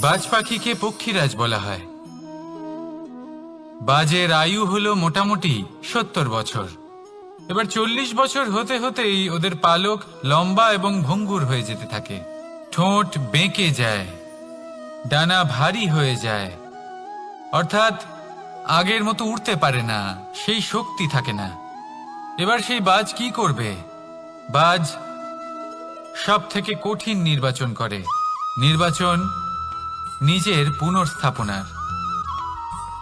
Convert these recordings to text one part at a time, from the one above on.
বাজ পাখিকে পক্ষীরাজ বলা হয়। বাজের আয়ু হলো মোটামুটি 70 বছর। এবার 40 বছর হতে হতেই ওদের পালক লম্বা এবং ভঙ্গুর হয়ে যেতে থাকে, ঠোঁট বেঁকে যায়, ডানা ভারী হয়ে যায়, অর্থাৎ আগের মতো উড়তে পারে না, সেই শক্তি থাকে না। এবার সেই বাজ কি করবে? বাজ সব থেকে কঠিন নির্বাচন করে, নির্বাচন নিজের পুনর্স্থাপনার।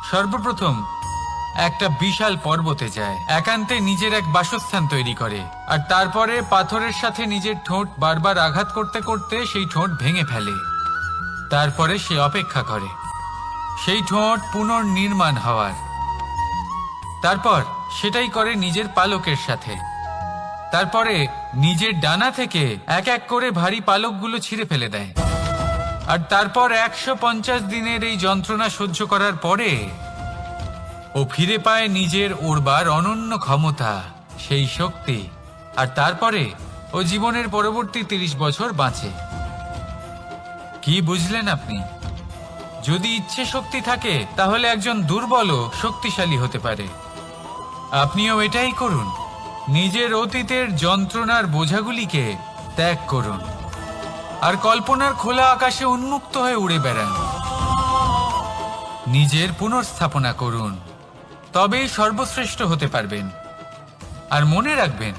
সর্বপ্রথম একটা বিশাল পর্বতে যায়, একান্তে নিজের এক বাসস্থান তৈরি করে, আর তারপরে পাথরের সাথে নিজের ঠোঁট বারবার আঘাত করতে করতে সেই ঠোঁট ভেঙে ফেলে। তারপরে সে অপেক্ষা করে সেই ঠোঁট পুনর্নির্মাণ হওয়ার। তারপর সেটাই করে নিজের পালকের সাথে। তারপরে নিজের ডানা থেকে এক এক করে ভারী পালকগুলো ছিঁড়ে ফেলে দেয়। আর তারপর 150 দিনের এই যন্ত্রণা সহ্য করার পরে ও ফিরে পায় নিজের ওড়বার অনন্য ক্ষমতা, সেই শক্তি। আর তারপরে ও জীবনের পরবর্তী 30 বছর বাঁচে। কি বুঝলেন আপনি? যদি ইচ্ছে শক্তি থাকে তাহলে একজন দুর্বলও শক্তিশালী হতে পারে। আপনিও এটাই করুন, নিজের অতীতের যন্ত্রণার বোঝাগুলিকে ত্যাগ করুন আর কল্পনার খোলা আকাশে উন্মুক্ত হয়ে উড়ে বেড়ান। নিজের পুনর্স্থাপনা করুন, তবেই সর্বশ্রেষ্ঠ হতে পারবেন। আর মনে রাখবেন,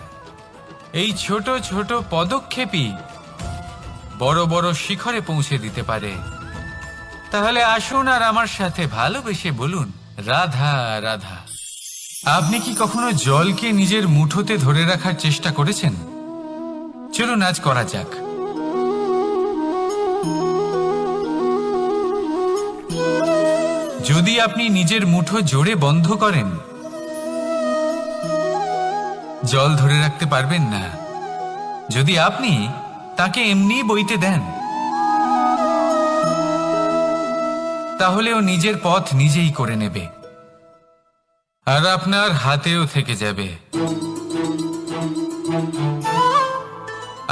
এই ছোট ছোট পদক্ষেপই বড় বড় শিখরে পৌঁছে দিতে পারে। তাহলে আসুন আর আমার সাথে ভালোবেসে বলুন, রাধা রাধা। আপনি কি কখনো জলকে নিজের মুঠোতে ধরে রাখার চেষ্টা করেছেন? চলুন আজ করা যাক। যদি আপনি নিজের মুঠো জোরে বন্ধ করেন, জল ধরে রাখতে পারবেন না। যদি আপনি তাকে এমনি বইতে দেন, তাহলে ও নিজের পথ নিজেই করে নেবে আর আপনার হাতেও থেকে যাবে।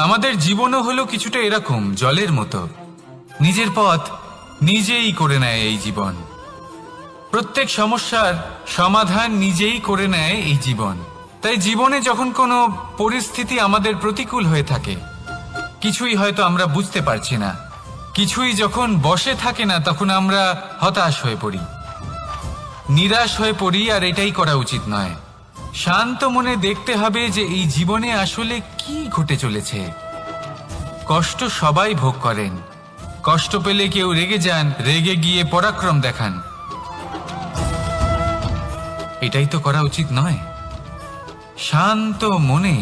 আমাদের জীবনও হলো কিছুটা এরকম, জলের মতো। নিজের পথ নিজেই করে নেয় এই জীবন। প্রত্যেক সমস্যার সমাধান নিজেই করে নেয় এই জীবন। তাই জীবনে যখন কোনো পরিস্থিতি আমাদের প্রতিকূল হয়ে থাকে, কিছুই হয়তো আমরা বুঝতে পারছি না, কিছুই যখন বসে থাকে না, তখন আমরা হতাশ হয়ে পড়ি, নিরাশ হয়ে পড়ি। আর এটাই করা উচিত নয়। শান্ত মনে দেখতে হবে যে এই জীবনে আসলে কি ঘটে চলেছে। কষ্ট সবাই ভোগ করেন। কষ্ট পেলে কেউ রেগে যান, রেগে গিয়ে পরাক্রম দেখান। এটাই তো করা উচিত নয়। শান্ত মনে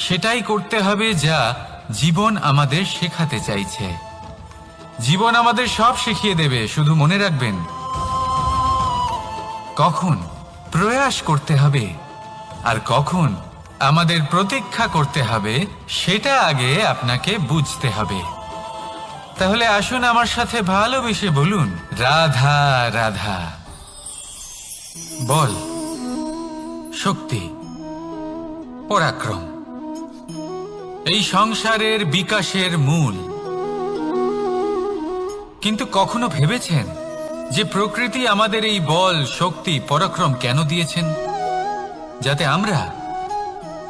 সেটাই করতে হবে যা জীবন আমাদের শেখাতে চাইছে। জীবন আমাদের সব শিখিয়ে দেবে, শুধু মনে রাখবেন কখন প্রয়াস করতে হবে আর কখন আমাদের প্রতীক্ষা করতে হবে, সেটা আগে আপনাকে বুঝতে হবে। তাহলে আসুন আমার সাথে ভালোবেসে বলুন, রাধা রাধা। বল, শক্তি, পরাক্রম এই সংসারের বিকাশের মূল। কিন্তু কখনো ভেবেছেন যে প্রকৃতি আমাদের এই বল, শক্তি, পরাক্রম কেন দিয়েছেন? যাতে আমরা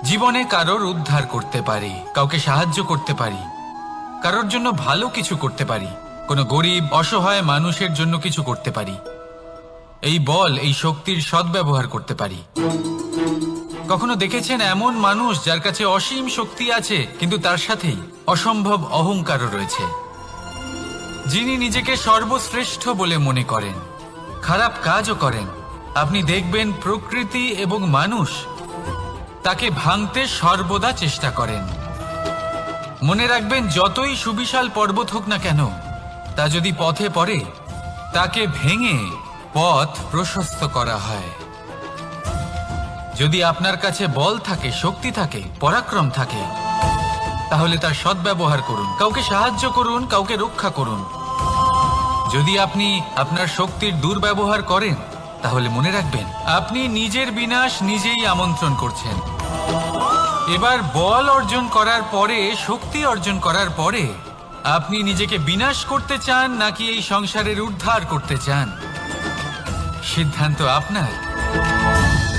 জীবনে কারোর উদ্ধার করতে পারি, কাউকে সাহায্য করতে পারি, কারোর জন্য ভালো কিছু করতে পারি, কোনো গরিব অসহায় মানুষের জন্য কিছু করতে পারি। এই বল, এই শক্তির সদ্ব্যবহার করতে পারি। কখনো দেখেছেন এমন মানুষ যার কাছে অসীম শক্তি আছে, কিন্তু তার সাথেই অসম্ভব অহংকারও রয়েছে, যিনি নিজেকে সর্বশ্রেষ্ঠ বলে মনে করেন, খারাপ কাজও করেন। আপনি দেখবেন প্রকৃতি এবং মানুষ তাকে ভাঙতে সর্বদা চেষ্টা করেন। মনে রাখবেন, যতই সুবিশাল পর্বত হোক না কেন, তা যদি পথে পড়ে, তাকে ভেঙে পথ প্রশস্ত করা হয়। যদি আপনার কাছে বল থাকে, শক্তি থাকে, পরাক্রম থাকে, তাহলে তার সদ্ব্যবহার করুন, কাউকে সাহায্য করুন, কাউকে রক্ষা করুন। যদি আপনি আপনার শক্তির দুর্ব্যবহার করেন, তাহলে মনে রাখবেন আপনি নিজের বিনাশ নিজেই আমন্ত্রণ করছেন। এবার বল অর্জন করার পরে, শক্তি অর্জন করার পরে আপনি নিজেকে বিনাশ করতে চান নাকি এই সংসারের উদ্ধার করতে চান? সিদ্ধান্ত আপনার।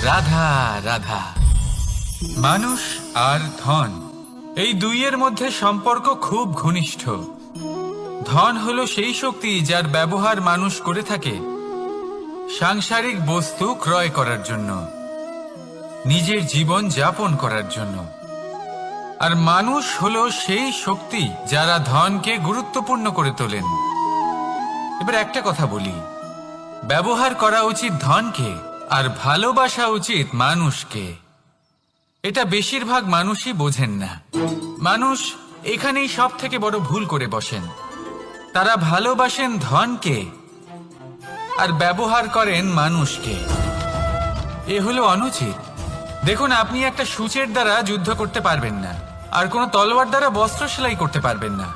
রাধা রাধা। মানুষ আর ধন, এই দুইয়ের মধ্যে সম্পর্ক খুব ঘনিষ্ঠ। ধন হলো সেই শক্তি যার ব্যবহার মানুষ করে থাকে সাংসারিক বস্তু ক্রয় করার জন্য, নিজের জীবন যাপন করার জন্য। আর মানুষ হলো সেই শক্তি যারা ধনকে গুরুত্বপূর্ণ করে তোলেন। এবার একটা কথা বলি, ব্যবহার করা উচিত ধনকে আর ভালোবাসা উচিত মানুষকে। এটা বেশিরভাগ মানুষই বোঝেন না। মানুষ এখানেই সব থেকে বড় ভুল করে বসেন। তারা ভালোবাসেন ধনকে আর ব্যবহার করেন মানুষকে। এ হলো অনুচিত। দেখুন, আপনি একটা সূচের দ্বারা যুদ্ধ করতে পারবেন না, আর কোনো তলোয়ার দ্বারা বস্ত্র সেলাই করতে পারবেন না,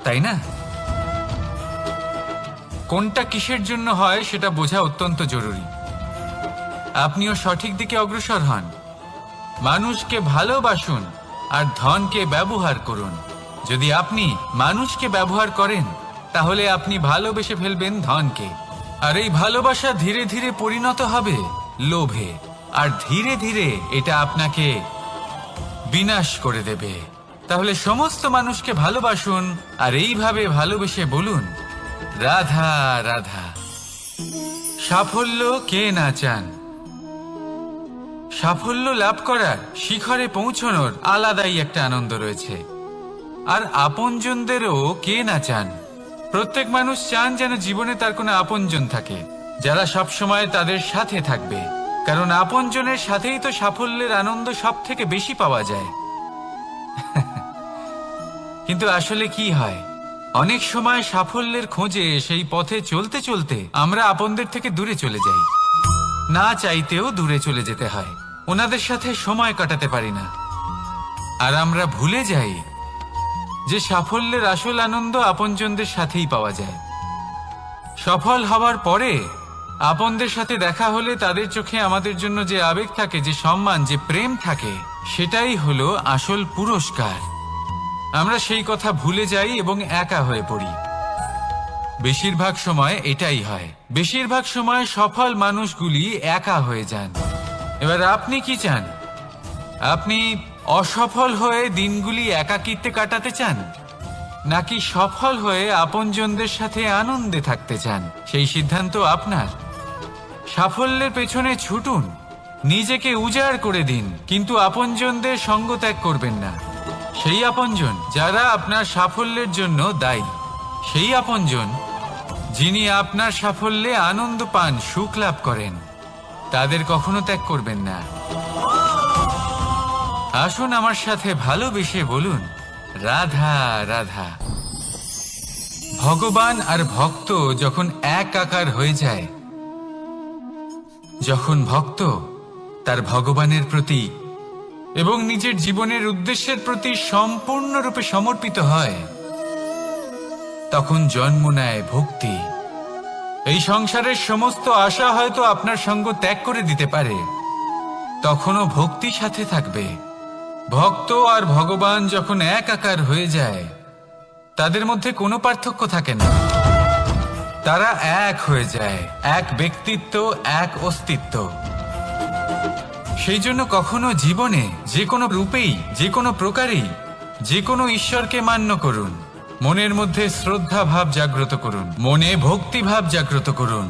তাই না? কোনটা কিসের জন্য হয় সেটা বোঝা অত্যন্ত জরুরি। আপনিও সঠিক দিকে অগ্রসর হন। মানুষকে ভালোবাসুন আর ধনকে ব্যবহার করুন। যদি আপনি মানুষকে ব্যবহার করেন তাহলে আপনি ভালোবেসে ফেলবেন ধনকে, আর এই ভালোবাসা ধীরে ধীরে পরিণত হবে লোভে, আর ধীরে ধীরে এটা আপনাকে বিনাশ করে দেবে। তাহলে সমস্ত মানুষকে ভালোবাসুন আর এইভাবে ভালোবেসে বলুন, রাধা রাধা। সাফল্য কে না চান? সাফল্য লাভ করার, শিখরে পৌঁছানোর আলাদাই একটা আনন্দ রয়েছে। আর আপনজনদেরও কে না চান? প্রত্যেক মানুষ চান যেন জীবনে তার কোনো আপনজন থাকে, যারা সব সময় তাদের সাথে থাকবে। কারণ আপনজনের সাথেই তো সাফল্যের আনন্দ সব থেকে বেশি পাওয়া যায়। কিন্তু আসলে কি হয়, অনেক সময় সাফল্যের খোঁজে সেই পথে চলতে চলতে আমরা আপনদের থেকে দূরে চলে যাই। না চাইতেও দূরে চলে যেতে হয়, ওনাদের সাথে সময় কাটাতে পারি না। আর আমরা ভুলে যাই যে সাফল্যের আসল আনন্দ আপনজনদের সাথেই পাওয়া যায়। সফল হওয়ার পরে আপনদের সাথে দেখা হলে তাদের চোখে আমাদের জন্য যে আবেগ থাকে, যে সম্মান, যে প্রেম থাকে, সেটাই হলো আসল পুরস্কার। আমরা সেই কথা ভুলে যাই এবং একা হয়ে পড়ি। বেশিরভাগ সময় এটাই হয়। বেশিরভাগ সময় সফল মানুষগুলি একা হয়ে যান। এবার আপনি কি চান? আপনি অসফল হয়ে দিনগুলি একাকিত্বে কাটাতে চান, নাকি সফল হয়ে আপনজনদের সাথে আনন্দে থাকতে চান? সেই সিদ্ধান্ত আপনার। সাফল্যের পেছনে ছুটুন, নিজেকে উজাড় করে দিন, কিন্তু আপনজনদের সঙ্গ ত্যাগ করবেন না। সেই আপনজন যারা আপনার সাফল্যের জন্য দায়ী, সেই আপনজন যিনি আপনার সাফল্যে আনন্দ পান, সুখ লাভ করেন, তাদের কখনো ত্যাগ করবেন না। আসুন আমার সাথে ভালোবেসে বলুন, রাধা রাধা। ভগবান আর ভক্ত যখন এক আকার হয়ে যায়, যখন ভক্ত তার ভগবানের প্রতি এবং নিজের জীবনের উদ্দেশ্যের প্রতি সম্পূর্ণরূপে সমর্পিত হয়, তখন জন্ম নেয় ভক্তি। এই সংসারের সমস্ত আশা হয়তো আপনার সঙ্গ ত্যাগ করে দিতে পারে, তখনও ভক্তি সাথে থাকবে। ভক্ত আর ভগবান যখন এক আকার হয়ে যায়, তাদের মধ্যে কোনো পার্থক্য থাকে না। তারা এক হয়ে যায়, এক ব্যক্তিত্ব, এক অস্তিত্ব। সেই জন্য কখনো জীবনে যে কোনো রূপেই, যে কোনো প্রকারেই, যে কোনো ঈশ্বরকে মান্য করুন। মনের মধ্যে শ্রদ্ধা ভাব জাগ্রত করুন, মনে ভক্তি ভাব জাগ্রত করুন।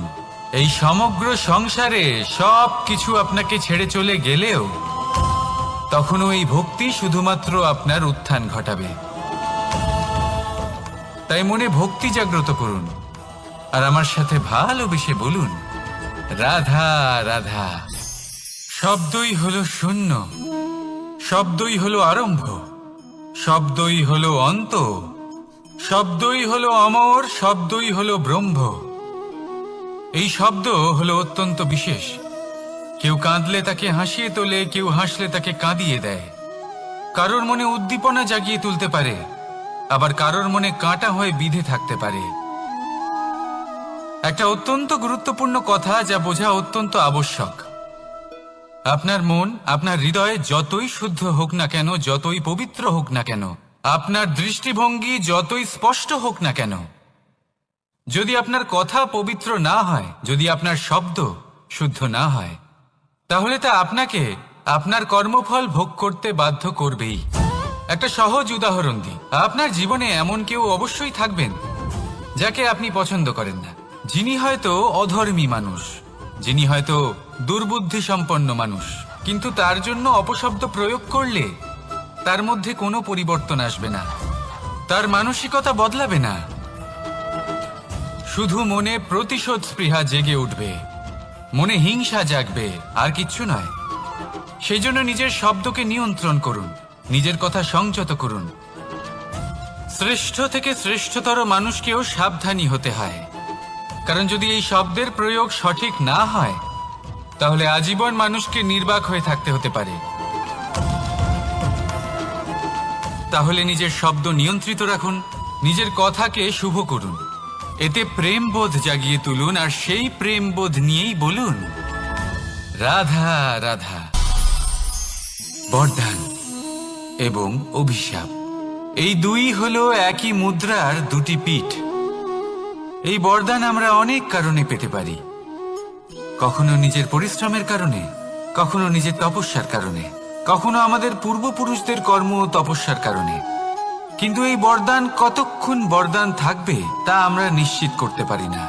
এই সমগ্র সংসারে সব কিছু আপনাকে ছেড়ে চলে গেলেও তখনও এই ভক্তি শুধুমাত্র আপনার উত্থান ঘটাবে। তাই মনে ভক্তি জাগ্রত করুন আর আমার সাথে ভালোবেসে বলুন, রাধা রাধা। শব্দই হলো শূন্য, শব্দই হলো আরম্ভ, শব্দই হলো অন্ত, শব্দই হলো অমর, শব্দই হলো ব্রহ্ম। এই শব্দ হলো অত্যন্ত বিশেষ। কেউ কাঁদলে তাকে হাসিয়ে তোলে, কেউ হাসলে তাকে কাঁদিয়ে দেয়। কারোর মনে উদ্দীপনা জাগিয়ে তুলতে পারে, আবার কারোর মনে কাঁটা হয়ে বিঁধে থাকতে পারে। একটা অত্যন্ত গুরুত্বপূর্ণ কথা যা বোঝা অত্যন্ত আবশ্যক। আপনার মন, আপনার হৃদয় যতই শুদ্ধ হোক না কেন, যতই পবিত্র হোক না কেন, আপনার দৃষ্টিভঙ্গি যতই স্পষ্ট হোক না কেন, যদি আপনার কথা পবিত্র না হয়, যদি আপনার শব্দ শুদ্ধ না হয়, তাহলে তা আপনাকে আপনার কর্মফল ভোগ করতে বাধ্য করবেই। একটা সহজ উদাহরণ দিই। আপনার জীবনে এমন কেউ অবশ্যই থাকবেন যাকে আপনি পছন্দ করেন না, যিনি হয়তো অধর্মী মানুষ, যিনি হয়তো দুর্বুদ্ধি সম্পন্ন মানুষ, কিন্তু তার জন্য অপশব্দ প্রয়োগ করলে তার মধ্যে কোনো পরিবর্তন আসবে না, তার মানসিকতা বদলাবে না, শুধু মনে প্রতিশোধ স্পৃহা জেগে উঠবে, মনে হিংসা জাগবে, আর কিচ্ছু নয়। সেই জন্য নিজের শব্দকে নিয়ন্ত্রণ করুন, নিজের কথা সংযত করুন। শ্রেষ্ঠ থেকে শ্রেষ্ঠতর মানুষকেও সাবধানী হতে হয়, কারণ যদি এই শব্দের প্রয়োগ সঠিক না হয়, তাহলে আজীবন মানুষকে নির্বাক হয়ে থাকতে হতে পারে। তাহলে নিজের শব্দ নিয়ন্ত্রিত রাখুন, নিজের কথাকে শুভ করুন, এতে প্রেমবোধ জাগিয়ে তুলুন, আর সেই প্রেমবোধ নিয়েই বলুন রাধা রাধা। বরদান এবং অভিশাপ, এই দুই হলো একই মুদ্রার দুটি পিঠ। এই বরদান আমরা অনেক কারণে পেতে পারি, কখনো নিজের পরিশ্রমের কারণে, কখনো নিজের তপস্যার কারণে, কখনো আমাদের পূর্বপুরুষদের কর্ম ও তপস্যার কারণে। কিন্তু এই বরদান কতক্ষণ বরদান থাকবে তা আমরা নিশ্চিত করতে পারি না,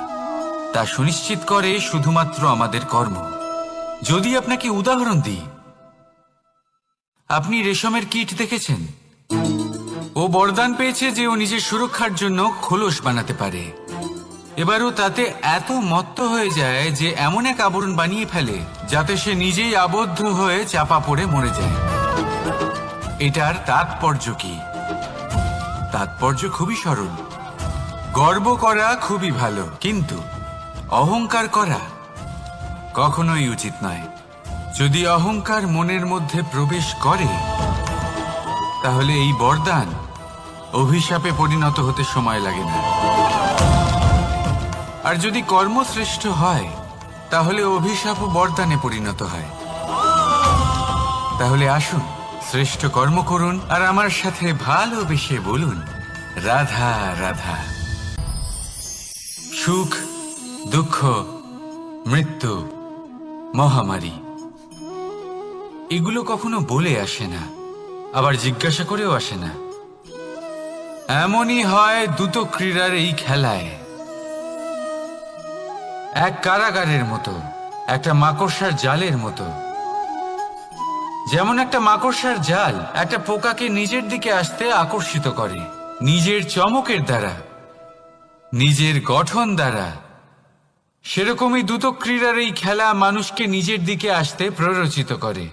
তা সুনিশ্চিত করে শুধুমাত্র আমাদের কর্ম। যদি আপনাকে উদাহরণ দিই, আপনি রেশমের কীট দেখেছেন? ও বরদান পেয়েছে যে ও নিজের সুরক্ষার জন্য খোলস বানাতে পারে। এবারও তাতে এত মত্ত হয়ে যায় যে এমন এক আবরণ বানিয়ে ফেলে যাতে সে নিজেই আবদ্ধ হয়ে চাপা পড়ে মরে যায়। এটার তাৎপর্য কি? তাৎপর্য খুবই সরল। গর্ব করা খুবই ভালো, কিন্তু অহংকার করা কখনোই উচিত নয়। যদি অহংকার মনের মধ্যে প্রবেশ করে, তাহলে এই বরদান অভিশাপে পরিণত হতে সময় লাগে না। আর যদি কর্মশ্রেষ্ঠ হয়, তাহলে অভিশাপ ও বরদানে পরিণত হয়। তাহলে আসুন শ্রেষ্ঠ কর্ম করুন, আর আমার সাথে ভালোবেসে বলুন রাধা রাধা। সুখ, দুঃখ, মৃত্যু, মহামারী, এগুলো কখনো বলে আসে না, আবার জিজ্ঞাসা করেও আসে না। এমনই হয় দ্রুত ক্রীড়ার এই খেলায়। এক কারাগারের মতো, একটা মাকড়সার জালের মতো। যেমন একটা মাকড়সার জাল একটা পোকাকে নিজের দিকে আসতে আকর্ষিত করে নিজের চমকের দ্বারা, নিজের গঠন দ্বারা, সেরকমই দ্রুত ক্রীড়ার এই খেলা মানুষকে নিজের দিকে আসতে প্ররোচিত করে।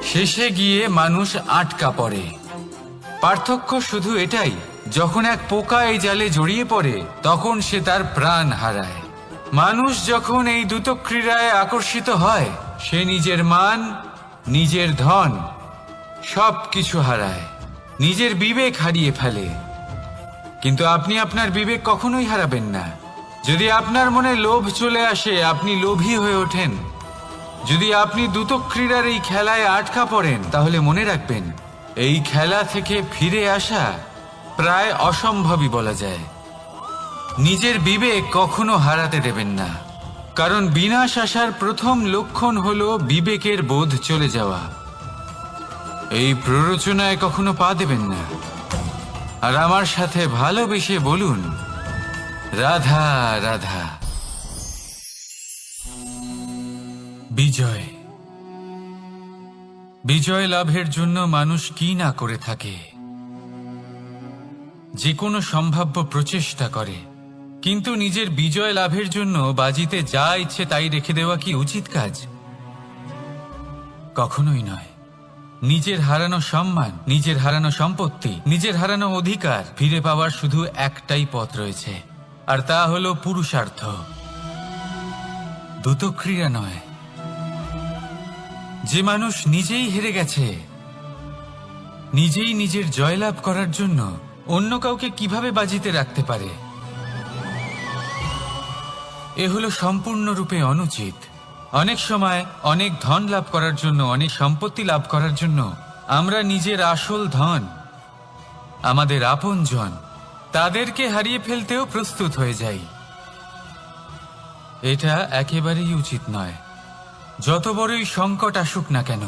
শেষে গিয়ে মানুষ আটকা পড়ে। পার্থক্য শুধু এটাই, যখন এক পোকা এই জালে জড়িয়ে পড়ে তখন সে তার প্রাণ হারায়। মানুষ যখন এই দ্রুত ক্রীড়ায় আকর্ষিত হয়, সে নিজের মান, নিজের ধন সব কিছু হারায়, নিজের বিবেক হারিয়ে ফেলে। কিন্তু আপনি আপনার বিবেক কখনোই হারাবেন না। যদি আপনার মনে লোভ চলে আসে, আপনি লোভী হয়ে ওঠেন। যদি আপনি দ্রুত ক্রীড়ার এই খেলায় আটকা পড়েন, তাহলে মনে রাখবেন এই খেলা থেকে ফিরে আসা প্রায় অসম্ভবই বলা যায়। নিজের বিবেক কখনো হারাতে দেবেন না, কারণ বিনাশ আসার প্রথম লক্ষণ হলো বিবেকের বোধ চলে যাওয়া। এই প্ররোচনায় কখনো পা দেবেন না। আর আমার সাথে ভালোবেসে বলুন রাধা রাধা। বিজয়, বিজয় লাভের জন্য মানুষ কি না করে থাকে, যে কোনো সম্ভাব্য প্রচেষ্টা করে। কিন্তু নিজের বিজয় লাভের জন্য বাজিতে যা ইচ্ছে তাই রেখে দেওয়া কি উচিত কাজ? কখনোই নয়। নিজের হারানো সম্মান, নিজের হারানো সম্পত্তি, নিজের হারানো অধিকার ফিরে পাওয়ার শুধু একটাই পথ রয়েছে, আর তা হলো পুরুষার্থ, দ্রুত ক্রীড়া নয়। যে মানুষ নিজেই হেরে গেছে, নিজেই নিজের জয়লাভ করার জন্য অন্য কাউকে কিভাবে বাজিতে রাখতে পারে? এ হলো সম্পূর্ণরূপে অনুচিত। অনেক সময় অনেক ধন লাভ করার জন্য, অনেক সম্পত্তি লাভ করার জন্য আমরা নিজের আসল ধন, আমাদের আপনজন, তাদেরকে হারিয়ে ফেলতেও প্রস্তুত হয়ে যাই। এটা একেবারেই উচিত নয়। যত বড়ই সংকট আসুক না কেন,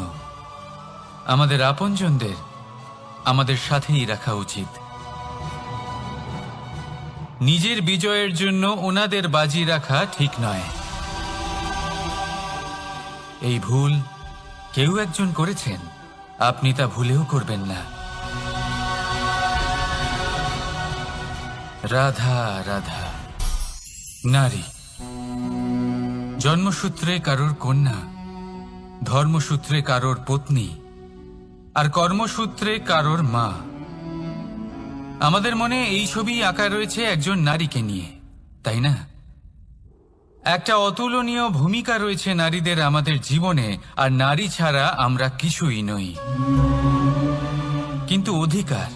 আমাদের আপনজনদের আমাদের সাথেই রাখা উচিত। নিজের বিজয়ের জন্য ওনাদের বাজি রাখা ঠিক নয়। এই ভুল কেউ একজন করেছেন, আপনি তা ভুলেও করবেন না। রাধা রাধা। নারী জন্মসূত্রে কারোর কন্যা, ধর্মসূত্রে কারোর পত্নী, আর কর্মসূত্রে কারোর মা। আমাদের মনে এই ছবি আঁকা রয়েছে একজন নারীকে নিয়ে, তাই না? একটা অতুলনীয় ভূমিকা রয়েছে নারীদের আমাদের জীবনে, আর নারী ছাড়া আমরা কিছুই নই। কিন্তু অধিকার,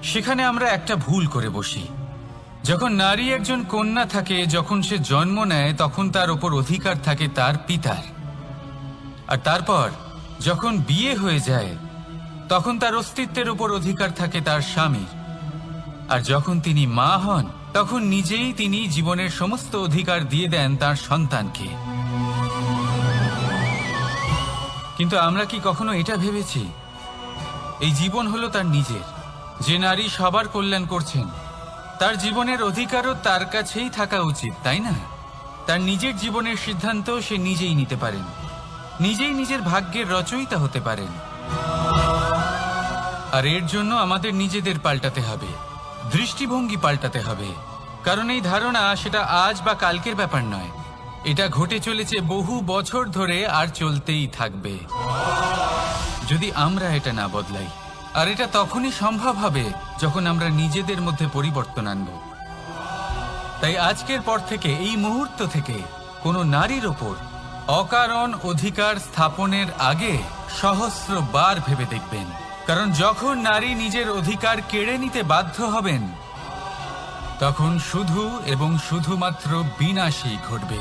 সেখানে আমরা একটা ভুল করে বসি। যখন নারী একজন কন্যা থাকে, যখন সে জন্ম নেয়, তখন তার ওপর অধিকার থাকে তার পিতার। আর তারপর যখন বিয়ে হয়ে যায়, তখন তার অস্তিত্বের উপর অধিকার থাকে তার স্বামীর। আর যখন তিনি মা হন, তখন নিজেই তিনি জীবনের সমস্ত অধিকার দিয়ে দেন তার সন্তানকে। কিন্তু আমরা কি কখনো এটা ভেবেছি এই জীবন হলো তার নিজের? যে নারী সবার কল্যাণ করছেন, তার জীবনের অধিকারও তার কাছেই থাকা উচিত, তাই না? তার নিজের জীবনের সিদ্ধান্ত সে নিজেই নিতে পারেন, নিজেই নিজের ভাগ্যের রচয়িতা হতে পারেন। আর এর জন্য আমাদের নিজেদের পাল্টাতে হবে, দৃষ্টিভঙ্গি পাল্টাতে হবে। কারণ এই ধারণা সেটা আজ বা কালকের ব্যাপার নয়, এটা ঘটে চলেছে বহু বছর ধরে, আর চলতেই থাকবে যদি আমরা এটা না বদলাই। আর এটা তখনই সম্ভব হবে যখন আমরা নিজেদের মধ্যে পরিবর্তন আনব। তাই আজকের পর থেকে, এই মুহূর্ত থেকে, কোনো নারীর ওপর অকারণ অধিকার স্থাপনের আগে সহস্রবার ভেবে দেখবেন। কারণ যখন নারী নিজের অধিকার কেড়ে নিতে বাধ্য হবেন, তখন শুধু এবং শুধুমাত্র বিনাশই ঘটবে।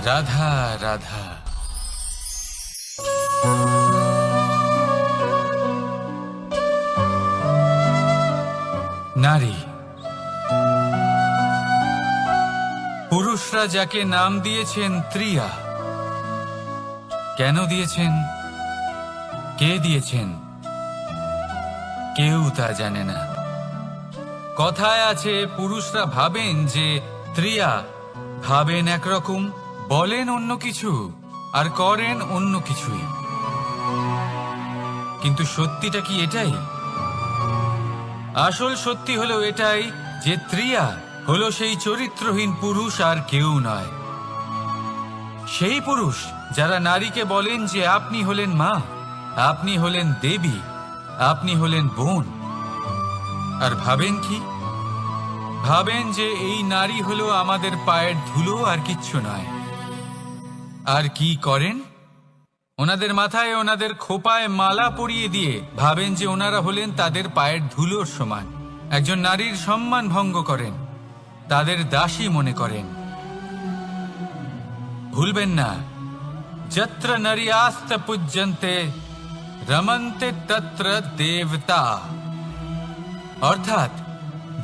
রাধা রাধা। নারী, পুরুষরা যাকে নাম দিয়েছেন ত্রিয়া, কেন দিয়েছেন, কে দিয়েছেন, কেউ তা জানে না। কথায় আছে, পুরুষরা ভাবেন যে ত্রিয়া, ভাবেন একরকম, বলেন অন্য কিছু, আর করেন অন্য কিছুই। কিন্তু সত্যিটা কি এটাই? আসল সত্যি হলো এটাই যে ত্রিয়া হলো সেই চরিত্রহীন পুরুষ, আর কেউ নয়। সেই পুরুষ যারা নারীকে বলেন যে আপনি হলেন মা, আপনি হলেন দেবী, আপনি হলেন বোন। আর ভাবেন কি? ভাবেন যে এই নারী হলো আমাদের পায়ের ধুলো, আর কিচ্ছু নয়। আর কি করেন? ওনাদের মাথায়, ওনাদের খোপায় মালা পরিয়ে দিয়ে ভাবেন যে ওনারা হলেন তাদের পায়ের ধুলোর সমান। একজন নারীর সম্মান ভঙ্গ করেন, তাদের দাসী মনে করেন। ভুলবেন না, যত্র নারী আস্ত পূজ্যন্তে রমন্তে তত্র দেবতা। অর্থাৎ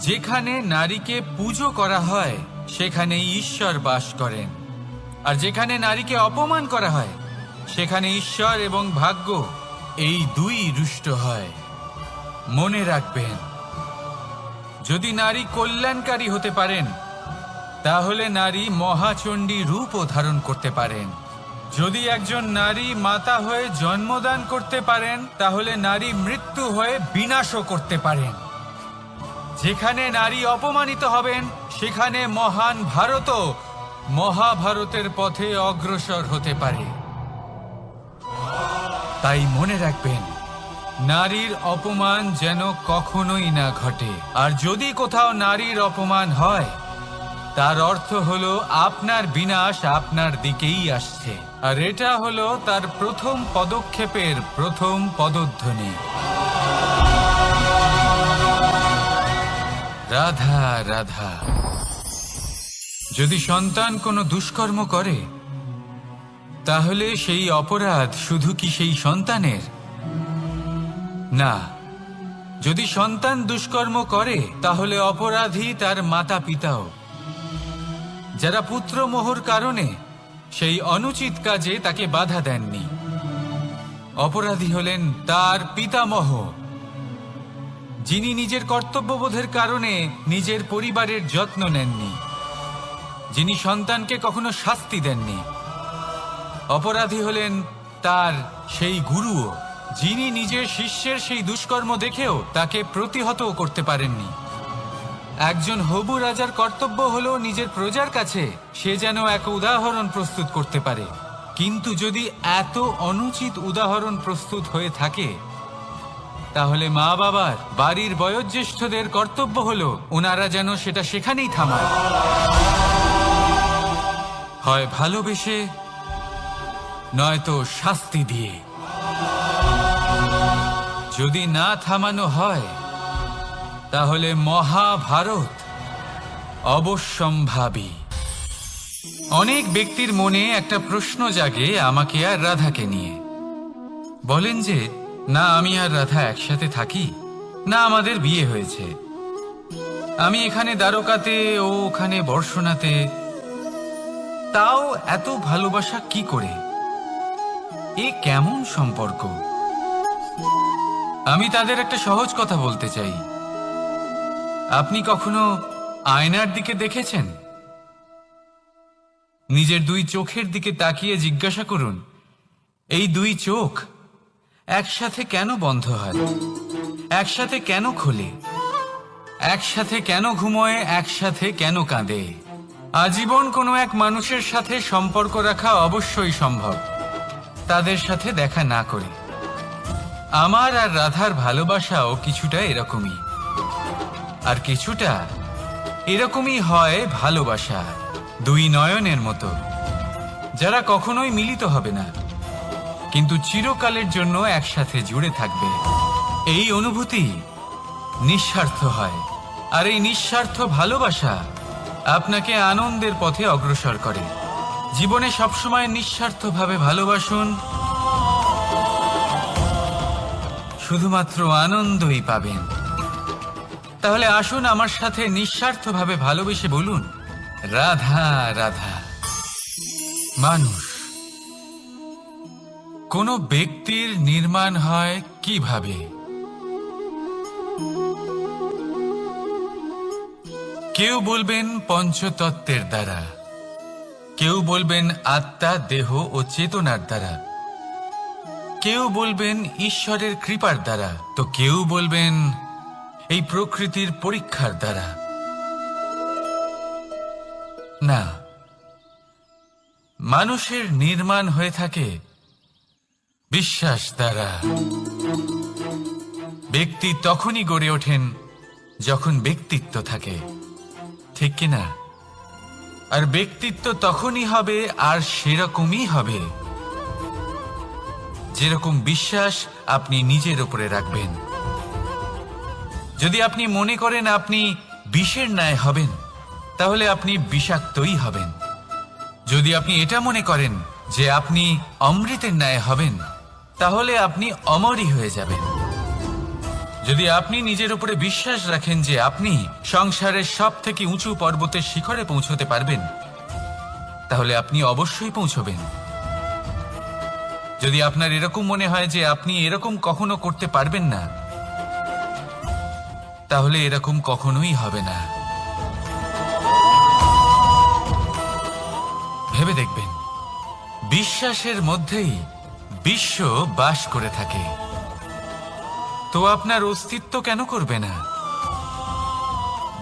যেখানে নারীকে পুজো করা হয়, সেখানে ঈশ্বর বাস করেন। আর যেখানে নারীকে অপমান করা হয়, সেখানে ঈশ্বর এবং ভাগ্য এই দুই রুষ্ট হয়। মনে রাখবেন, যদি নারী কল্যাণকারী হতে পারেন, তাহলে নারী মহাচণ্ডী রূপও ধারণ করতে পারেন। যদি একজন নারী মাতা হয়ে জন্মদান করতে পারেন, তাহলে নারী মৃত্যু হয়ে বিনাশও করতে পারেন। যেখানে নারী অপমানিত হবেন, সেখানে মহান ভারতও মহাভারতের পথে অগ্রসর হতে পারে। তাই মনে রাখবেন, নারীর অপমান যেন কখনোই না ঘটে। আর যদি কোথাও নারীর অপমান হয়, তার অর্থ হলো আপনার বিনাশ আপনার দিকেই আসছে। আর এটা হলো তার প্রথম পদক্ষেপের প্রথম পদধ্বনি। রাধা রাধা। যদি সন্তান কোনো দুষ্কর্ম করে তাহলে সেই অপরাধ শুধু কি সেই সন্তানের? না, যদি সন্তান দুষ্কর্ম করে তাহলে অপরাধী তার মাতা পিতাও, যারা পুত্রমোহর কারণে সেই অনুচিত কাজে তাকে বাধা দেননি। অপরাধী হলেন তার পিতামহ, যিনি নিজের কর্তব্যবোধের কারণে নিজের পরিবারের যত্ন নেননি, যিনি সন্তানকে কখনো শাস্তি দেননি। অপরাধী হলেন তার সেই গুরুও, যিনি নিজের শিষ্যের সেই দুষ্কর্ম দেখেও তাকে প্রতিহত করতে পারেননি। একজন হবু রাজার কর্তব্য হলো নিজের প্রজার কাছে সে যেন এক উদাহরণ প্রস্তুত করতে পারে, কিন্তু যদি এত অনুচিত উদাহরণ প্রস্তুত হয়ে থাকে তাহলে মা বাবার, বাড়ির বয়োজ্যেষ্ঠদের কর্তব্য হলো ওনারা যেন সেটা সেখানেই থামায়, হয় ভালোবেসে নয়তো শাস্তি দিয়ে। যদি না থামানো হয় তাহলে মহাভারত অবশ্যম্ভাবী। অনেক ব্যক্তির মনে একটা প্রশ্ন জাগে আমাকে আর রাধাকে নিয়ে। বলেন যে না আমি আর রাধা একসাথে থাকি, না আমাদের বিয়ে হয়েছে, আমি এখানে দ্বারকাতে ও ওখানে বর্ষণাতে, তাও এত ভালোবাসা কি করে? এ কেমন সম্পর্ক? আমি তাদের একটা সহজ কথা বলতে চাই। আপনি কখনো আয়নার দিকে দেখেছেন? নিজের দুই চোখের দিকে তাকিয়ে জিজ্ঞাসা করুন, এই দুই চোখ একসাথে কেন বন্ধ হয়, একসাথে কেন খোলে, একসাথে কেন ঘুমোয়, একসাথে কেন কাঁদে? আজীবন কোনো এক মানুষের সাথে সম্পর্ক রাখা অবশ্যই সম্ভব, তাদের সাথে দেখা না করে। আমার আর রাধার ভালোবাসাও কিছুটা এরকমই, আর কিছুটা এরকমই হয় ভালোবাসা দুই নয়নের মতো, যারা কখনোই মিলিত হবে না কিন্তু চিরকালের জন্য একসাথে জুড়ে থাকবে। এই অনুভূতি নিঃস্বার্থ হয়, আর এই নিঃস্বার্থ ভালোবাসা আপনাকে আনন্দের পথে অগ্রসর করে। জীবনে সবসময় নিঃস্বার্থভাবে ভালোবাসুন, শুধুমাত্র আনন্দই পাবেন। তাহলে আসুন আমার সাথে নিঃস্বার্থভাবে ভালোবেসে বলুন, রাধা রাধা। মানুষ, কোন ব্যক্তির নির্মাণ হয় কিভাবে? কেউ বলবেন পঞ্চতত্ত্বের দ্বারা, কেউ বলবেন আত্মা, দেহ ও চেতনার দ্বারা, কেউ বলবেন ঈশ্বরের কৃপার দ্বারা, তো কেউ বলবেন এই প্রকৃতির পরীক্ষার দ্বারা। না, মানুষের নির্মাণ হয়ে থাকে বিশ্বাস দ্বারা। ব্যক্তি তখনই গড়ে ওঠেন যখন ব্যক্তিত্ব থাকে, ঠিক কিনা? আর ব্যক্তিত্ব তখনই হবে আর সেরকমই হবে যেরকম বিশ্বাস আপনি নিজের উপরে রাখবেন। যদি আপনি মনে করেন আপনি বিষের ন্যায় হবেন তাহলে আপনি বিষাক্তই হবেন। যদি আপনি এটা মনে করেন যে আপনি অমৃতের ন্যায় হবেন তাহলে আপনি অমরই হয়ে যাবেন। যদি আপনি নিজের উপরে বিশ্বাস রাখেন যে আপনি সংসারের সব থেকে উঁচু পর্বতের শিখরে পৌঁছতে পারবেন তাহলে আপনি অবশ্যই পৌঁছবেন। যদি আপনার এরকম মনে হয় যে আপনি এরকম কখনো করতে পারবেন না তাহলে এরকম কখনোই হবে না। ভেবে দেখবেন, বিশ্বাসের মধ্যেই বিশ্ব বাস করে থাকে, তো আপনার অস্তিত্ব কেন করবে না?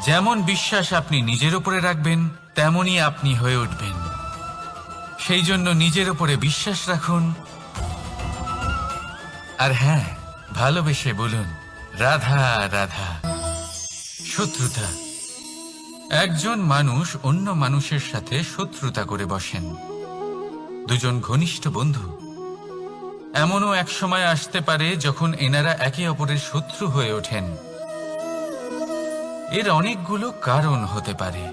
যেমন বিশ্বাস আপনি নিজের উপরে রাখবেন তেমনই আপনি হয়ে উঠবেন। সেই জন্য নিজের উপরে বিশ্বাস রাখুন, আর হ্যাঁ, ভালোবেসে বলুন রাধা রাধা। শত্রুতা, একজন মানুষ অন্য মানুষের সাথে শত্রুতা করে বসেন, দুজন ঘনিষ্ঠ বন্ধু। এমনও এক সময় আসতে পারে যখন এনারা একে অপরের শত্রু হয়ে ওঠেন। এর অনেকগুলো কারণ হতে পারে।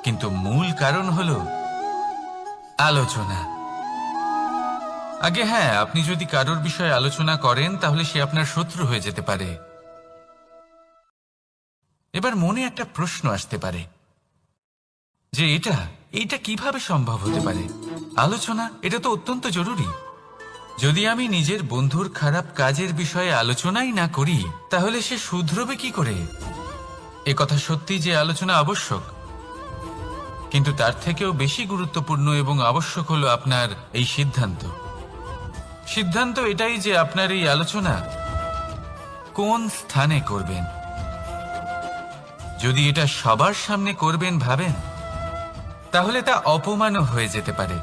কিন্তু মূল কারণ হলো আলোচনা। আগে হ্যাঁ, আপনি যদি কারোর বিষয়ে আলোচনা করেন তাহলে সে আপনার শত্রু হয়ে যেতে পারে। এবার মনে একটা প্রশ্ন আসতে পারে যে এটা কিভাবে সম্ভব হতে পারে? আলোচনা এটা তো অত্যন্ত জরুরি। যদি আমি নিজের বন্ধুর খারাপ কাজের বিষয়ে আলোচনাই না করি তাহলে সে শুধরবে কি করে? এ কথা সত্যি যে আলোচনা আবশ্যক, কিন্তু তার থেকেও বেশি গুরুত্বপূর্ণ এবং আবশ্যক হলো আপনার এই সিদ্ধান্ত এটাই যে আপনার এই আলোচনা কোন স্থানে করবেন। যদি এটা সবার সামনে করবেন ভাবেন, তাহলে তা অপমানও হয়ে যেতে পারে।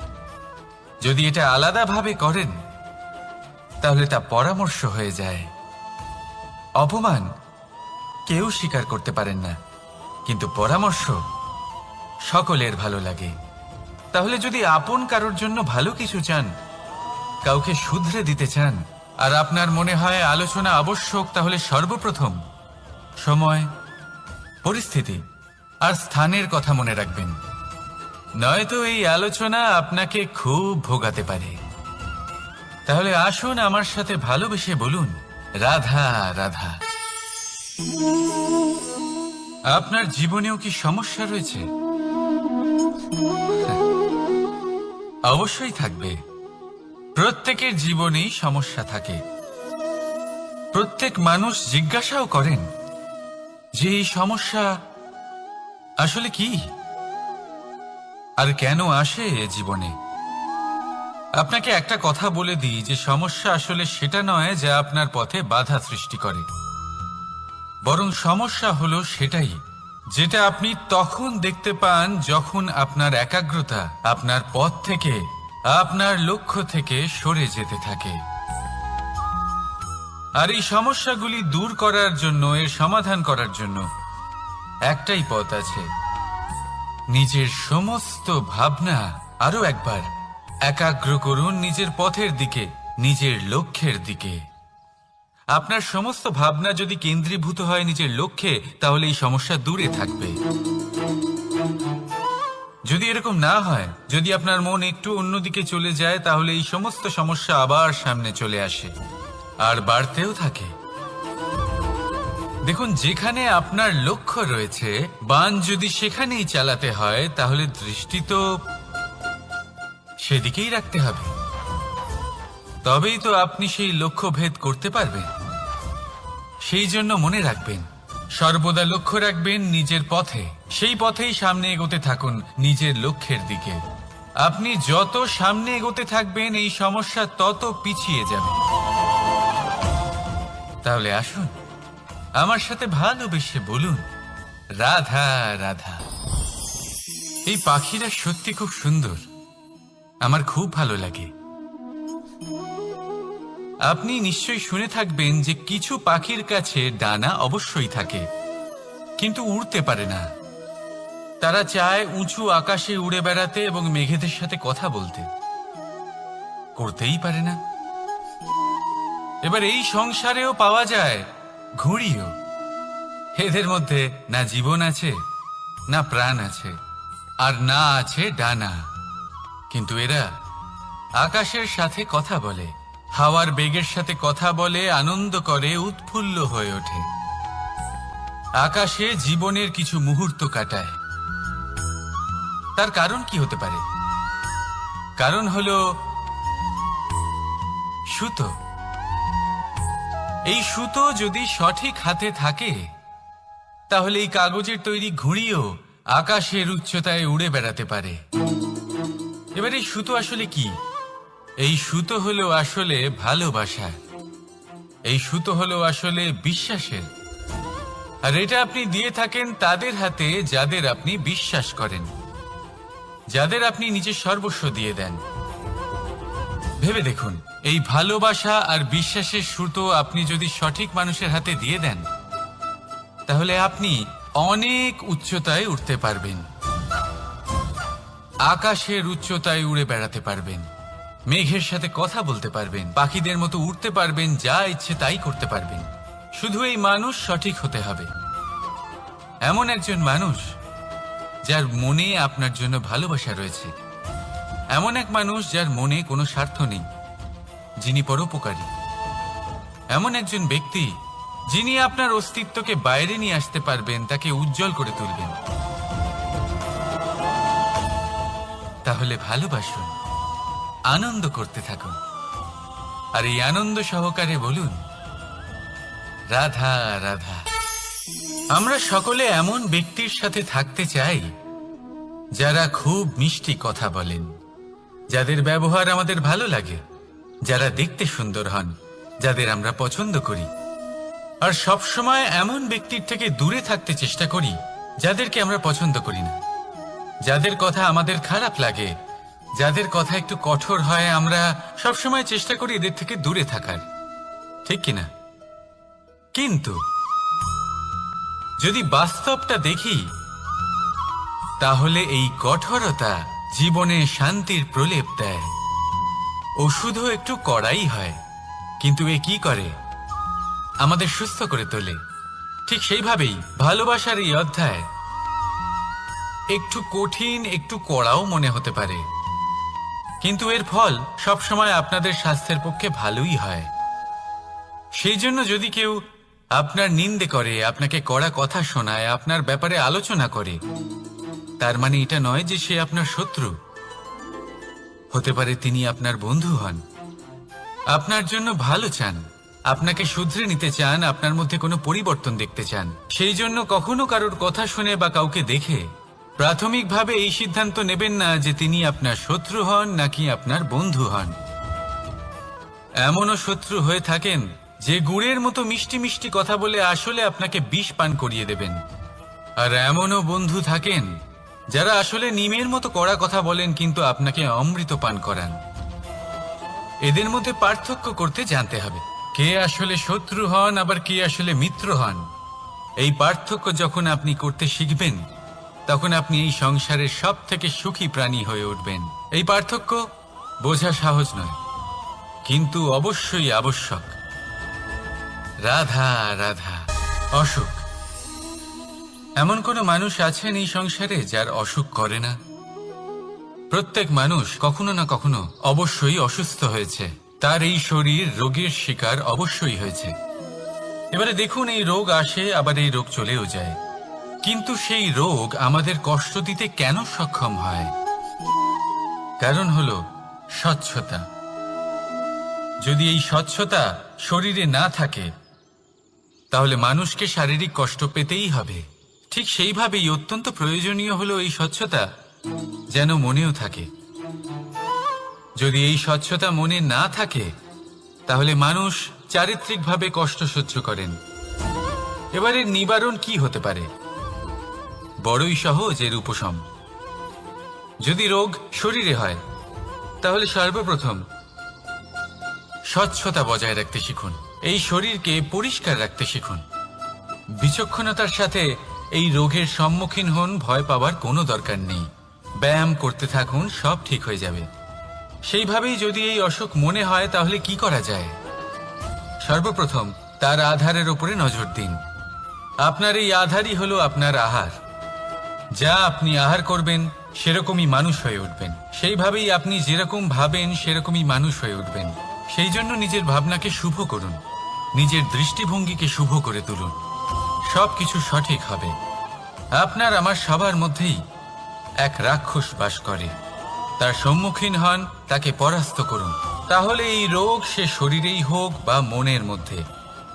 যদি এটা আলাদাভাবে করেন তাহলে তা পরামর্শ হয়ে যায়। অপমান কেউ স্বীকার করতে পারেন না, কিন্তু পরামর্শ সকলের ভালো লাগে। তাহলে যদি আপন কারোর জন্য ভালো কিছু চান, কাউকে শুধরে দিতে চান, আর আপনার মনে হয় আলোচনা আবশ্যক, তাহলে সর্বপ্রথম সময়, পরিস্থিতি আর স্থানের কথা মনে রাখবেন। নয়তো এই আলোচনা আপনাকে খুব ভোগাতে পারে। তাহলে আসুন আমার সাথে ভালোবেসে বলুন, রাধা রাধা। আপনার জীবনেও কি সমস্যা রয়েছে? অবশ্যই থাকবে। প্রত্যেকের জীবনেই সমস্যা থাকে। প্রত্যেক মানুষ জিজ্ঞাসাও করেন যে এই সমস্যা আসলে কি আর কেন আসে জীবনে। আপনাকে একটা কথা বলে দিই যে সমস্যা আসলে সেটা নয় যা আপনার পথে বাধা সৃষ্টি করে, বরং সমস্যা হলো সেটাই যেটা আপনি তখন দেখতে পান যখন আপনার একাগ্রতা আপনার পথ থেকে, আপনার লক্ষ্য থেকে সরে যেতে থাকে। আর এই সমস্যাগুলি দূর করার জন্য, এর সমাধান করার জন্য একটাই পথ আছে। নিজের সমস্ত ভাবনা আরো একবার একাগ্র করুন নিজের পথের দিকে, নিজের লক্ষ্যের দিকে। আপনার সমস্ত ভাবনা যদি কেন্দ্রীভূত হয় নিজের লক্ষ্যে, তাহলে এই সমস্যা দূরে থাকবে। যদি এরকম না হয়, যদি আপনার মন একটু অন্যদিকে চলে যায়, তাহলে এই সমস্ত সমস্যা আবার সামনে চলে আসে আর বাড়তেও থাকে। দেখুন, যেখানে আপনার লক্ষ্য রয়েছে, বান যদি সেখানেই চালাতে হয়, তাহলে দৃষ্টি তো সেদিকেই রাখতে হবে। তবেই তো আপনি সেই লক্ষ্য ভেদ করতে পারবেন। সেই জন্য মনে রাখবেন, সর্বদা লক্ষ্য রাখবেন নিজের পথে, সেই পথেই সামনে এগোতে থাকুন নিজের লক্ষ্যের দিকে। আপনি যত সামনে এগোতে থাকবেন এই সমস্যা তত পিছিয়ে যাবে। তাহলে আসুন আমার সাথে ভালোবেসে বলুন, রাধা রাধা। এই পাখিরা সত্যি খুব সুন্দর, আমার খুব ভালো লাগে। আপনি নিশ্চয়ই শুনে থাকবেন যে কিছু পাখির কাছে ডানা অবশ্যই থাকে, কিন্তু উড়তে পারে না। তারা চায় উঁচু আকাশে উড়ে বেড়াতে এবং মেঘেদের সাথে কথা বলতে, করতেই পারে না। এবার এই সংসারেও পাওয়া যায় ঘুড়িও। এদের মধ্যে না জীবন আছে, না প্রাণ আছে, আর না আছে ডানা, কিন্তু এরা আকাশের সাথে কথা বলে, হাওয়ার বেগের সাথে কথা বলে, আনন্দ করে, উৎফুল্ল হয়ে ওঠে। আকাশে জীবনের কিছু মুহূর্ত কাটায়। তার কারণ কি হতে পারে? কারণ হলো সুতো। এই সুতো যদি সঠিক হাতে থাকে, তাহলে এই কাগজের তৈরি ঘুড়িও আকাশের উচ্চতায় উড়ে বেড়াতে পারে। এবার এই সুতো আসলে কি? এই সুতো হলো আসলে ভালোবাসা। এই সুতো হলো আসলে বিশ্বাসের। আর এটা আপনি দিয়ে থাকেন তাদের হাতে যাদের আপনি বিশ্বাস করেন, যাদের আপনি নিজের সর্বস্ব দিয়ে দেন। ভেবে দেখুন, এই ভালোবাসা আর বিশ্বাসের সুতো আপনি যদি সঠিক মানুষের হাতে দিয়ে দেন, তাহলে আপনি অনেক উচ্চতায় উঠতে পারবেন, আকাশের উচ্চতায় উড়ে বেড়াতে পারবেন, মেঘের সাথে কথা বলতে পারবেন, পাখিদের মতো উড়তে পারবেন, যা ইচ্ছে তাই করতে পারবেন। শুধু এই মানুষ সঠিক হতে হবে, এমন একজন মানুষ যার মনে আপনার জন্য ভালোবাসা রয়েছে, এমন এক মানুষ যার মনে কোনো স্বার্থ নেই, যিনি পরোপকারী, এমন একজন ব্যক্তি যিনি আপনার অস্তিত্বকে বাইরে নিয়ে আসতে পারবেন, তাকে উজ্জ্বল করে তুলবেন। তাহলে ভালোবাসুন, আনন্দ করতে থাকুন, আর এই আনন্দ সহকারে বলুন, রাধা রাধা। আমরা সকলে এমন ব্যক্তির সাথে থাকতে চাই যারা খুব মিষ্টি কথা বলেন, যাদের ব্যবহার আমাদের ভালো লাগে, যারা দেখতে সুন্দর হন, যাদের আমরা পছন্দ করি। আর সব সময় এমন ব্যক্তির থেকে দূরে থাকতে চেষ্টা করি যাদেরকে আমরা পছন্দ করি না, যাদের কথা আমাদের খারাপ লাগে, যাদের কথা একটু কঠোর হয়। আমরা সব সময় চেষ্টা করি এদের থেকে দূরে থাকার, ঠিক কিনা? কিন্তু যদি বাস্তবটা দেখি, তাহলে এই কঠোরতা জীবনে শান্তির প্রলেপ দেয়। ওষুধও একটু কড়াই হয়, কিন্তু এ কি করে? আমাদের সুস্থ করে তোলে। ঠিক সেইভাবেই ভালোবাসার এই অধ্যায় একটু কঠিন, একটু কড়াও মনে হতে পারে, কিন্তু এর ফল সবসময় আপনাদের স্বাস্থ্যের পক্ষে ভালোই হয়। সেই জন্য যদি কেউ আপনার নিন্দে করে, আপনাকে কড়া কথা শোনায়, আপনার ব্যাপারে আলোচনা করে, তার মানে এটা নয় যে সে আপনার শত্রু। হতে পারে তিনি আপনার বন্ধু হন, আপনার জন্য ভালো চান, আপনাকে শুধরে নিতে চান, আপনার মধ্যে কোনো পরিবর্তন দেখতে চান। সেই জন্য কখনো কারোর কথা শুনে বা কাউকে দেখে প্রাথমিকভাবে এই সিদ্ধান্ত নেবেন না যে তিনি আপনার শত্রু হন নাকি আপনার বন্ধু হন। এমনও শত্রু হয়ে থাকেন যে গুড়ের মতো মিষ্টি মিষ্টি কথা বলে আসলে আপনাকে বিষ পান করিয়ে দেবেন, আর এমনও বন্ধু থাকেন যারা আসলে নিমের মতো কড়া কথা বলেন কিন্তু আপনাকে অমৃত পান করান। এদের মধ্যে পার্থক্য করতে জানতে হবে, কে আসলে শত্রু হন আবার কে আসলে মিত্র হন। এই পার্থক্য যখন আপনি করতে শিখবেন, তখন আপনি এই সংসারের সব থেকে সুখী প্রাণী হয়ে উঠবেন। এই পার্থক্য বোঝা সহজ নয়, কিন্তু অবশ্যই আবশ্যক। রাধা রাধা। অসুখ। এমন কোনো মানুষ আছেন এই সংসারে যার অসুখ করে না? প্রত্যেক মানুষ কখনো না কখনো অবশ্যই অসুস্থ হয়েছে, তার এই শরীর রোগের শিকার অবশ্যই হয়েছে। এবারে দেখুন, এই রোগ আসে, আবার এই রোগ চলেও যায়, কিন্তু সেই রোগ আমাদের কষ্ট দিতে কেন সক্ষম হয়? কারণ হলো স্বচ্ছতা। যদি এই স্বচ্ছতা শরীরে না থাকে, তাহলে মানুষকে শারীরিক কষ্ট পেতেই হবে। ঠিক সেইভাবেই অত্যন্ত প্রয়োজনীয় হলো এই স্বচ্ছতা যেন মনেও থাকে। যদি এই স্বচ্ছতা মনে না থাকে, তাহলে মানুষ চারিত্রিকভাবে কষ্ট সহ্য করেন। এবারে নিবারণ কি হতে পারে? বড়ই সহজ এর উপশম। যদি রোগ শরীরে হয়, তাহলে সর্বপ্রথম স্বচ্ছতা বজায় রাখতে শিখুন, এই শরীরকে পরিষ্কার রাখতে শিখুন। বিচক্ষণতার সাথে এই রোগের সম্মুখীন হন, ভয় পাওয়ার কোনো দরকার নেই। ব্যায়াম করতে থাকুন, সব ঠিক হয়ে যাবে। সেইভাবেই যদি এই অসুখ মনে হয়, তাহলে কি করা যায়? সর্বপ্রথম তার আধারের উপরে নজর দিন। আপনার এই আধারই হলো আপনার আহার। যা আপনি আহার করবেন সেরকমই মানুষ হয়ে উঠবেন। সেইভাবেই আপনি যেরকম ভাবেন সেরকমই মানুষ হয়ে উঠবেন। সেই জন্য নিজের ভাবনাকে শুভ করুন, নিজের দৃষ্টিভঙ্গিকে শুভ করে তুলুন, সবকিছু সঠিক হবে। আপনার আমার সবার মধ্যেই এক রাক্ষস বাস করে, তার সম্মুখীন হন, তাকে পরাস্ত করুন। তাহলে এই রোগ সে শরীরেই হোক বা মনের মধ্যে,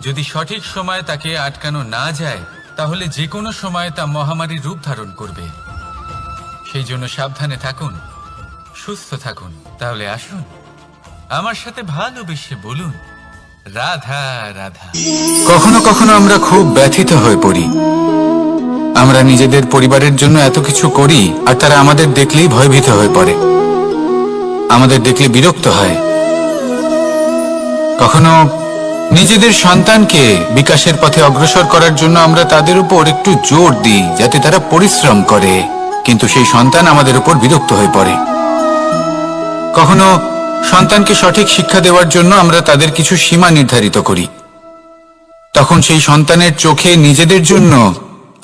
যদি সঠিক সময় তাকে আটকানো না যায়, তাহলে যে কোনো সময় তা মহামারীর রূপ ধারণ করবে। সেই জন্য সাবধানে থাকুন, সুস্থ থাকুন। তাহলে আসুন আমার সাথে ভালোবেসে বলুন, রাধা রাধা। কখনো কখনো আমরা খুব ব্যথিত হয়ে পড়ি। আমরা নিজেদের পরিবারের জন্য এত কিছু করি, আর তারা আমাদের দেখলেই ভয়ভীত হয়ে পড়ে, আমাদের দেখলে বিরক্ত হয়। কখনো নিজেদের সন্তানকে বিকাশের পথে অগ্রসর করার জন্য আমরা তাদের উপর একটু জোর দিই যাতে তারা পরিশ্রম করে, কিন্তু সেই সন্তান আমাদের উপর বিরক্ত হয়ে পড়ে। কখনো সন্তানকে সঠিক শিক্ষা দেওয়ার জন্য আমরা তাদের কিছু সীমা নির্ধারিত করি, তখন সেই সন্তানের চোখে নিজেদের জন্য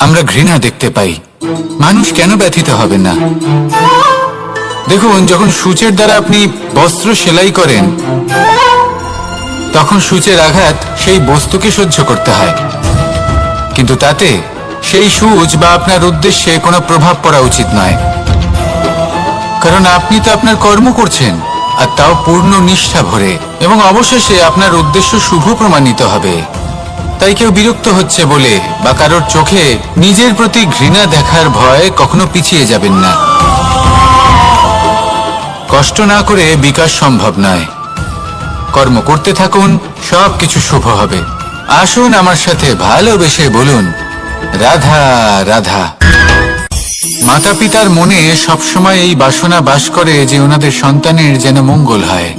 আমরা ঘৃণা দেখতে পাই। মানুষ কেন ব্যথিত হবেন না? দেখুন, যখন সূচের দ্বারা আপনি বস্ত্র সেলাই করেন, তখন সূচের আঘাত সেই বস্তুকে সহ্য করতে হয়, কিন্তু তাতে সেই সূচ বা আপনার উদ্দেশ্যে কোনো প্রভাব পড়া উচিত নয়, কারণ আপনি তো আপনার কর্ম করছেন, আর তাও পূর্ণ নিষ্ঠা ভরে, এবং অবশেষে আপনার উদ্দেশ্য শুভ প্রমাণিত হবে। তাই কেউ বিরক্ত হচ্ছে বলে বা কারোর চোখে নিজের প্রতি ঘৃণা দেখার ভয় কখনো পিছিয়ে যাবেন না। কষ্ট না করে বিকাশ সম্ভব নয়। কর্ম করতে থাকুন, সবকিছু শুভ হবে। আসুন আমার সাথে ভালোবেসে বলুন, রাধা রাধা। মাতা পিতার মনে সবসময় এই বাসনা বাস করে যে ওনাদের সন্তানের যেন মঙ্গল হয়।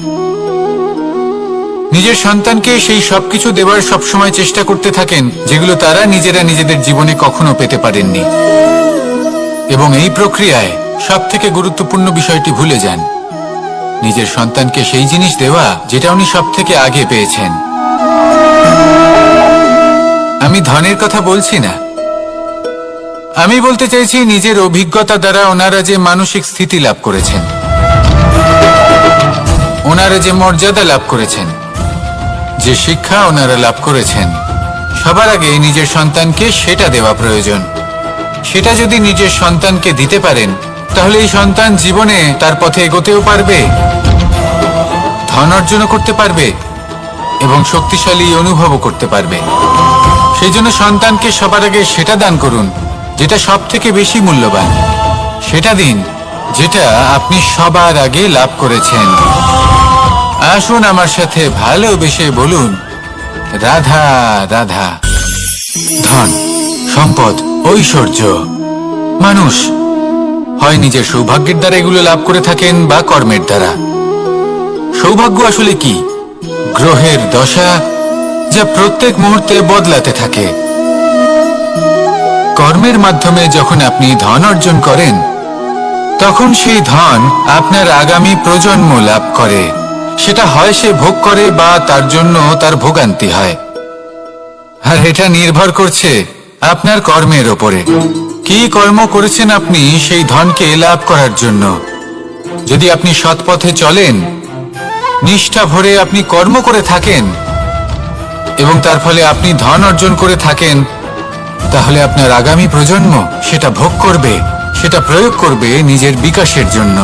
নিজের সন্তানকে সেই সবকিছু দেওয়ার সবসময় চেষ্টা করতে থাকেন যেগুলো তারা নিজেরা নিজেদের জীবনে কখনো পেতে পারেননি, এবং এই প্রক্রিয়ায় সব থেকে গুরুত্বপূর্ণ বিষয়টি ভুলে যান, নিজের সন্তানকে সেই জিনিস দেওয়া যেটা উনি সব থেকে আগে পেয়েছেন। আমি ধনের কথা বলছি না, আমি বলতে চাইছি নিজের অভিজ্ঞতা দ্বারা ওনারা যে মানসিক স্থিতি লাভ করেছেন, ওনারা যে মর্যাদা লাভ করেছেন, যে শিক্ষা ওনারা লাভ করেছেন, সবার আগে নিজের সন্তানকে সেটা দেওয়া প্রয়োজন। সেটা যদি নিজের সন্তানকে দিতে পারেন, তাহলে এই সন্তান জীবনে তার পথে এগোতেও পারবে, ধন অর্জন করতে পারবে, এবং শক্তিশালী অনুভবও করতে পারবে। সেই জন্য সন্তানকে সবার আগে সেটা দান করুন যেটা সব থেকে বেশি মূল্যবান। সেটা দিন যেটা আপনি সবার আগে লাভ করেছেন। আসুন আমার সাথে ভালোবেসে বলুন, রাধা রাধা। ধন, সম্পদ, ঐশ্বর্য, মানুষ হয় নিজের সৌভাগ্যের দ্বারা এগুলো লাভ করে থাকেন বা কর্মের দ্বারা। সৌভাগ্য আসলে কি? গ্রহের দশা যা প্রত্যেক মুহূর্তে বদলাতে থাকে। কর্মের মাধ্যমে যখন আপনি ধন অর্জন করেন, তখন সেই ধন আপনার আগামী প্রজন্ম লাভ করে। সেটা হয় সে ভোগ করে বা তার জন্য তার ভোগান্তি হয়, আর এটা নির্ভর করছে আপনার কর্মের ওপরে। কি কর্ম করেছেন আপনি সেই ধনকে লাভ করার জন্য? যদি আপনি সৎ পথে চলেন, নিষ্ঠা ভরে আপনি কর্ম করে থাকেন, এবং তার ফলে আপনি ধন অর্জন করে থাকেন, তাহলে আপনার আগামী প্রজন্ম সেটা ভোগ করবে, সেটা প্রয়োগ করবে নিজের বিকাশের জন্য।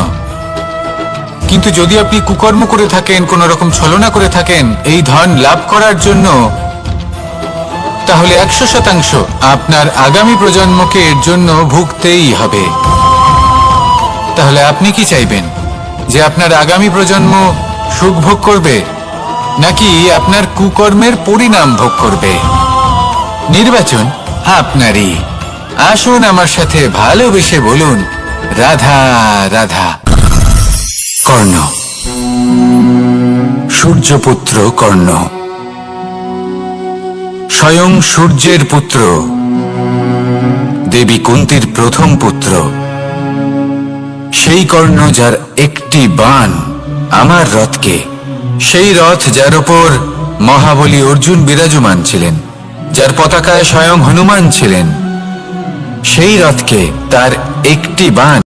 কিন্তু যদি আপনি কুকর্ম করে থাকেন, কোন রকম ছলনা করে থাকেন এই ধন লাভ করার জন্য, তাহলে 100% আপনার আগামী প্রজন্মকে এর জন্য ভুগতেই হবে। তাহলে আপনি কি চাইবেন? যে আপনার আগামী প্রজন্ম সুখ ভোগ করবে, নাকি আপনার কুকর্মের পরিণাম ভোগ করবে? নির্বাচন আপনারই। আসুন আমার সাথে ভালোবেসে বলুন, রাধা রাধা। কর্ণ, সূর্যপুত্র কর্ণ, স্বয়ং সূর্যের পুত্র, দেবী কুন্তির প্রথম পুত্র। সেই কর্ণ যার একটি বাণ আমার রথকে, সেই রথ যার উপর মহাবলী অর্জুন বিরাজমান ছিলেন, যার পতাকায় স্বয়ং হনুমান ছিলেন, সেই রথকে তার একটি বাণ